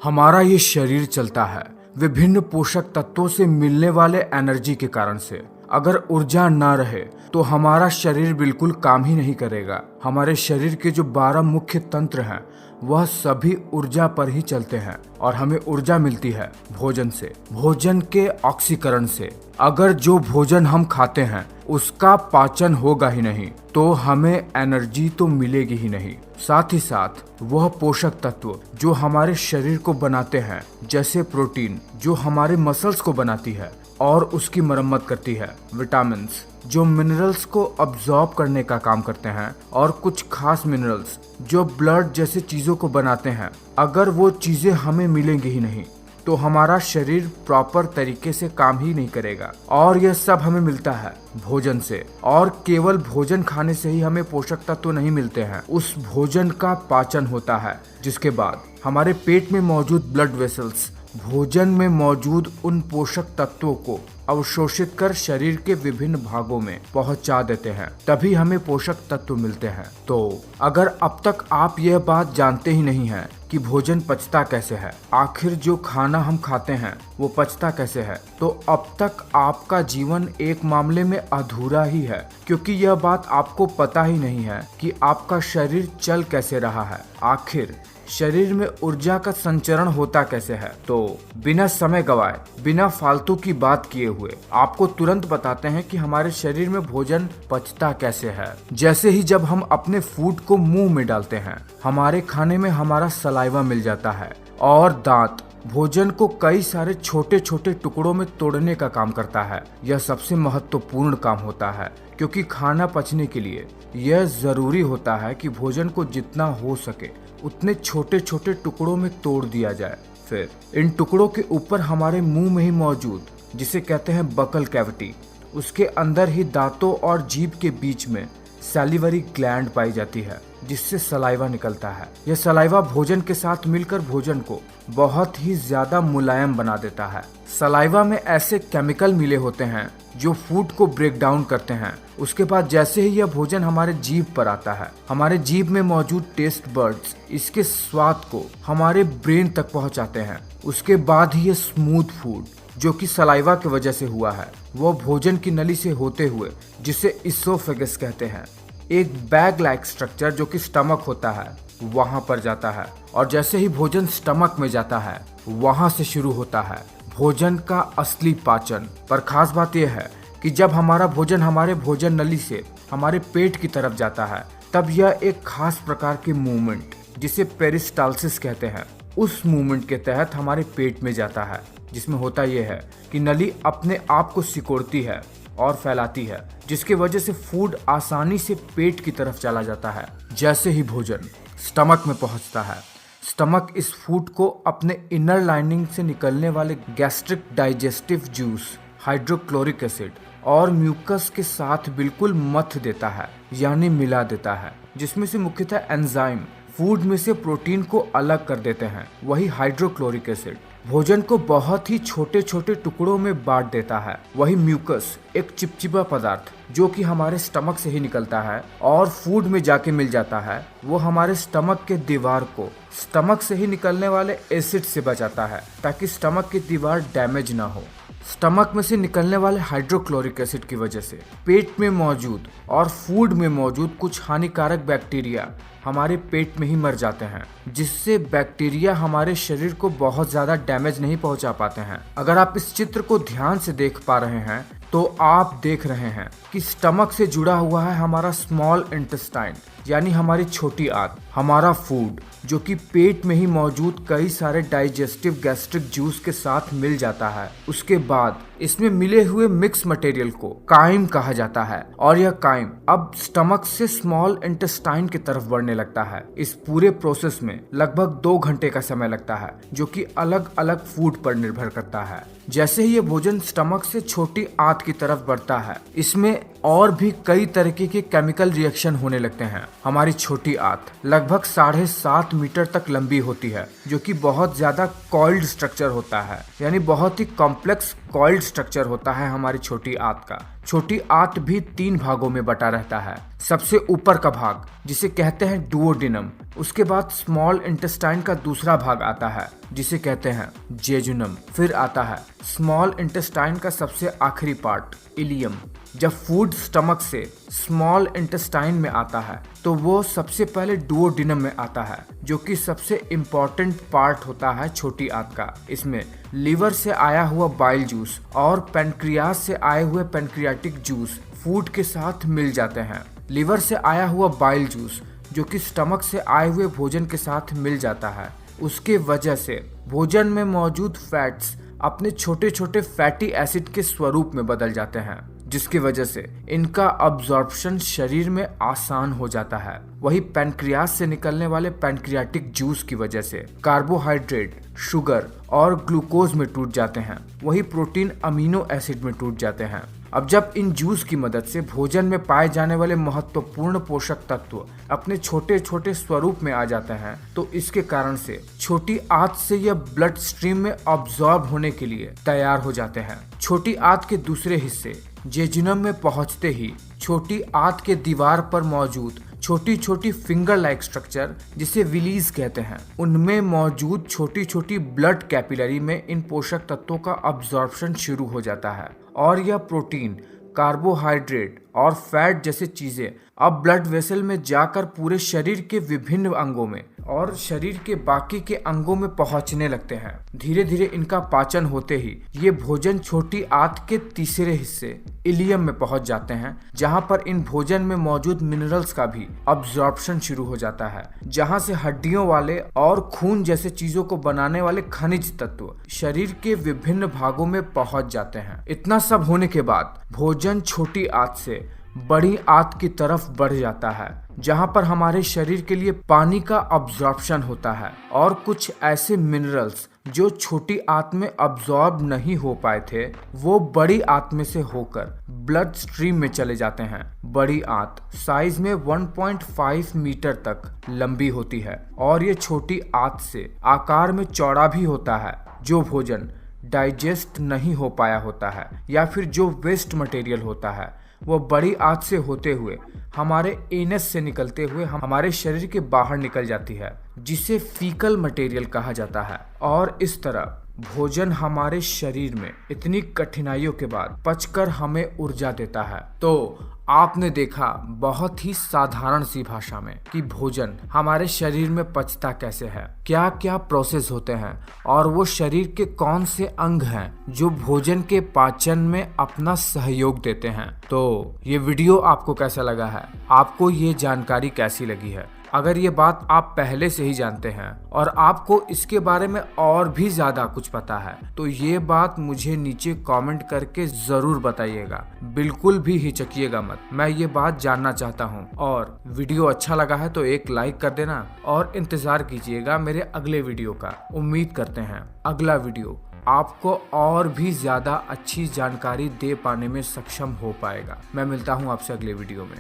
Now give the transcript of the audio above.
हमारा ये शरीर चलता है विभिन्न पोषक तत्वों से मिलने वाले एनर्जी के कारण से। अगर ऊर्जा ना रहे तो हमारा शरीर बिल्कुल काम ही नहीं करेगा। हमारे शरीर के जो 12 मुख्य तंत्र हैं वह सभी ऊर्जा पर ही चलते हैं और हमें ऊर्जा मिलती है भोजन से, भोजन के ऑक्सीकरण से। अगर जो भोजन हम खाते हैं उसका पाचन होगा ही नहीं तो हमें एनर्जी तो मिलेगी ही नहीं। साथ ही साथ वह पोषक तत्व जो हमारे शरीर को बनाते हैं, जैसे प्रोटीन जो हमारे मसल्स को बनाती है और उसकी मरम्मत करती है, विटामिन्स जो मिनरल्स को अब्सॉर्ब करने का काम करते हैं, और कुछ खास मिनरल्स जो ब्लड जैसे चीजों को बनाते हैं। अगर वो चीजें हमें मिलेंगी ही नहीं तो हमारा शरीर प्रॉपर तरीके से काम ही नहीं करेगा। और यह सब हमें मिलता है भोजन से, और केवल भोजन खाने से ही हमें पोषक तत्व नहीं मिलते हैं। उस भोजन का पाचन होता है, जिसके बाद हमारे पेट में मौजूद ब्लड वेसल्स भोजन में मौजूद उन पोषक तत्वों को अवशोषित कर शरीर के विभिन्न भागों में पहुंचा देते हैं, तभी हमें पोषक तत्व मिलते हैं। तो अगर अब तक आप यह बात जानते ही नहीं हैं कि भोजन पचता कैसे है, आखिर जो खाना हम खाते हैं वो पचता कैसे है, तो अब तक आपका जीवन एक मामले में अधूरा ही है, क्योंकि यह बात आपको पता ही नहीं है कि आपका शरीर चल कैसे रहा है, आखिर शरीर में ऊर्जा का संचरण होता कैसे है। तो बिना समय गवाए, बिना फालतू की बात किए हुए आपको तुरंत बताते हैं कि हमारे शरीर में भोजन पचता कैसे है। जैसे ही जब हम अपने फूड को मुंह में डालते हैं, हमारे खाने में हमारा सलाइवा मिल जाता है और दांत भोजन को कई सारे छोटे छोटे टुकड़ों में तोड़ने का काम करता है। यह सबसे महत्वपूर्ण काम होता है, क्योंकि खाना पचने के लिए यह जरूरी होता है कि भोजन को जितना हो सके उतने छोटे छोटे टुकड़ों में तोड़ दिया जाए। फिर इन टुकड़ों के ऊपर हमारे मुंह में ही मौजूद, जिसे कहते हैं बकल कैविटी, उसके अंदर ही दांतों और जीभ के बीच में सैलिवरी ग्लैंड पाई जाती है, जिससे सलाइवा निकलता है। यह सलाइवा भोजन के साथ मिलकर भोजन को बहुत ही ज्यादा मुलायम बना देता है। सलाइवा में ऐसे केमिकल मिले होते हैं जो फूड को ब्रेक डाउन करते हैं। उसके बाद जैसे ही यह भोजन हमारे जीभ पर आता है, हमारे जीभ में मौजूद टेस्ट बर्ड्स इसके स्वाद को हमारे ब्रेन तक पहुंचाते हैं। उसके बाद ही ये स्मूथ फूड जो कि सलाइवा की वजह से हुआ है, वो भोजन की नली से होते हुए, जिसे इसोफेगस कहते हैं, एक बैग लाइक स्ट्रक्चर जो कि स्टमक होता है, वहां पर जाता है। और जैसे ही भोजन स्टमक में जाता है, वहां से शुरू होता है भोजन का असली पाचन। पर खास बात यह है कि जब हमारा भोजन हमारे भोजन नली से हमारे पेट की तरफ जाता है, तब यह एक खास प्रकार की मूवमेंट, जिसे पेरिस्टालसिस कहते हैं, उस मूवमेंट के तहत हमारे पेट में जाता है, जिसमें होता यह है कि नली अपने आप को सिकोड़ती है और फैलाती है, जिसकी वजह से फूड आसानी से पेट की तरफ चला जाता है। जैसे ही भोजन स्टमक में पहुंचता है, स्टमक इस फूड को अपने इनर लाइनिंग से निकलने वाले gastric digestive juice, hydrochloric acid और म्यूकस के साथ बिल्कुल मथ देता है, यानी मिला देता है, जिसमें से मुख्यतः एंजाइम फूड में से प्रोटीन को अलग कर देते हैं। वही हाइड्रोक्लोरिक एसिड भोजन को बहुत ही छोटे छोटे टुकड़ों में बांट देता है। वही म्यूकस एक चिपचिपा पदार्थ जो कि हमारे स्टमक से ही निकलता है और फूड में जाके मिल जाता है, वो हमारे स्टमक के दीवार को स्टमक से ही निकलने वाले एसिड से बचाता है, ताकि स्टमक की दीवार डैमेज ना हो। स्टमक में से निकलने वाले हाइड्रोक्लोरिक एसिड की वजह से पेट में मौजूद और फूड में मौजूद कुछ हानिकारक बैक्टीरिया हमारे पेट में ही मर जाते हैं, जिससे बैक्टीरिया हमारे शरीर को बहुत ज्यादा डैमेज नहीं पहुंचा पाते हैं। अगर आप इस चित्र को ध्यान से देख पा रहे हैं तो आप देख रहे हैं कि स्टमक से जुड़ा हुआ है हमारा स्मॉल इंटेस्टाइन, यानी हमारी छोटी आंत, हमारा फूड जो कि पेट में ही मौजूद कई सारे डाइजेस्टिव गैस्ट्रिक जूस के साथ मिल जाता है। उसके बाद इसमें मिले हुए मिक्स मटेरियल को काइम कहा जाता है, और यह काइम अब स्टमक से स्मॉल इंटेस्टाइन की तरफ बढ़ने लगता है। इस पूरे प्रोसेस में लगभग 2 घंटे का समय लगता है, जो कि अलग अलग फूड पर निर्भर करता है। जैसे ही ये भोजन स्टमक से छोटी आंत की तरफ बढ़ता है, इसमें और भी कई तरीके के केमिकल रिएक्शन होने लगते हैं। हमारी छोटी आंत लगभग 7.5 मीटर तक लंबी होती है, जो कि बहुत ज्यादा कॉइल्ड स्ट्रक्चर होता है, यानी बहुत ही कॉम्प्लेक्स कॉइल्ड स्ट्रक्चर होता है हमारी छोटी आंत का। छोटी आंत भी 3 भागों में बटा रहता है। सबसे ऊपर का भाग जिसे कहते हैं डुओडेनम, उसके बाद स्मॉल इंटेस्टाइन का दूसरा भाग आता है जिसे कहते हैं जेजुनम, फिर आता है स्मॉल इंटेस्टाइन का सबसे आखिरी पार्ट इलियम। जब फूड स्टमक से स्मॉल इंटेस्टाइन में आता है तो वो सबसे पहले डुओडेनम में आता है, जो कि सबसे इम्पोर्टेंट पार्ट होता है छोटी आंत का। इसमें लीवर से आया हुआ बाइल जूस और पैनक्रियाज से आए हुए पैनक्रियाटिक जूस फूड के साथ मिल जाते हैं। लीवर से आया हुआ बाइल जूस जो कि स्टमक से आए हुए भोजन के साथ मिल जाता है, उसके वजह से भोजन में मौजूद फैट्स अपने छोटे छोटे फैटी एसिड के स्वरूप में बदल जाते हैं, जिसकी वजह से इनका अब्जॉर्प्शन शरीर में आसान हो जाता है। वही पैनक्रियाज से निकलने वाले पैनक्रियाटिक जूस की वजह से कार्बोहाइड्रेट, शुगर और ग्लूकोज में टूट जाते हैं। वही प्रोटीन अमीनो एसिड में टूट जाते हैं। अब जब इन जूस की मदद से भोजन में पाए जाने वाले महत्वपूर्ण पोषक तत्व अपने छोटे छोटे स्वरूप में आ जाते हैं, तो इसके कारण से छोटी आंत से यह ब्लड स्ट्रीम में अब्सॉर्ब होने के लिए तैयार हो जाते हैं। छोटी आंत के दूसरे हिस्से जेजुनम में पहुंचते ही छोटी आंत के दीवार पर मौजूद छोटी छोटी फिंगर लाइक स्ट्रक्चर जिसे विलीज कहते हैं, उनमें मौजूद छोटी छोटी ब्लड कैपिलरी में इन पोषक तत्वों का अब्जॉर्प्शन शुरू हो जाता है और यह प्रोटीन, कार्बोहाइड्रेट और फैट जैसे चीजें अब ब्लड वेसल में जाकर पूरे शरीर के विभिन्न अंगों में और शरीर के बाकी के अंगों में पहुंचने लगते हैं। धीरे धीरे इनका पाचन होते ही ये भोजन छोटी आंत के तीसरे हिस्से इलियम में पहुंच जाते हैं, जहां पर इन भोजन में मौजूद मिनरल्स का भी अब्जॉर्प्शन शुरू हो जाता है, जहां से हड्डियों वाले और खून जैसे चीजों को बनाने वाले खनिज तत्व शरीर के विभिन्न भागों में पहुंच जाते हैं। इतना सब होने के बाद भोजन छोटी आंत से बड़ी आंत की तरफ बढ़ जाता है, जहां पर हमारे शरीर के लिए पानी का अब्जॉर्प्शन होता है और कुछ ऐसे मिनरल्स जो छोटी आंत में अब्सॉर्ब नहीं हो पाए थे वो बड़ी आंत में से होकर ब्लड स्ट्रीम में चले जाते हैं। बड़ी आंत साइज में 1.5 मीटर तक लंबी होती है और ये छोटी आंत से आकार में चौड़ा भी होता है। जो भोजन डाइजेस्ट नहीं हो पाया होता है या फिर जो वेस्ट मटेरियल होता है वो बड़ी आंत से होते हुए हमारे एनस से निकलते हुए हमारे शरीर के बाहर निकल जाती है, जिसे फीकल मटेरियल कहा जाता है। और इस तरह भोजन हमारे शरीर में इतनी कठिनाइयों के बाद पचकर हमें ऊर्जा देता है। तो आपने देखा बहुत ही साधारण सी भाषा में कि भोजन हमारे शरीर में पचता कैसे है, क्या क्या प्रोसेस होते हैं और वो शरीर के कौन से अंग हैं जो भोजन के पाचन में अपना सहयोग देते हैं। तो ये वीडियो आपको कैसा लगा है, आपको ये जानकारी कैसी लगी है? अगर ये बात आप पहले से ही जानते हैं और आपको इसके बारे में और भी ज़्यादा कुछ पता है तो ये बात मुझे नीचे कमेंट करके ज़रूर बताइएगा। बिल्कुल भी हिचकिएगा मत, मैं ये बात जानना चाहता हूँ। और वीडियो अच्छा लगा है तो एक लाइक कर देना और इंतज़ार कीजिएगा मेरे अगले वीडियो का। उम्मीद करते हैं अगला वीडियो आपको और भी ज़्यादा अच्छी जानकारी दे पाने में सक्षम हो पाएगा। मैं मिलता हूँ आपसे अगले वीडियो में।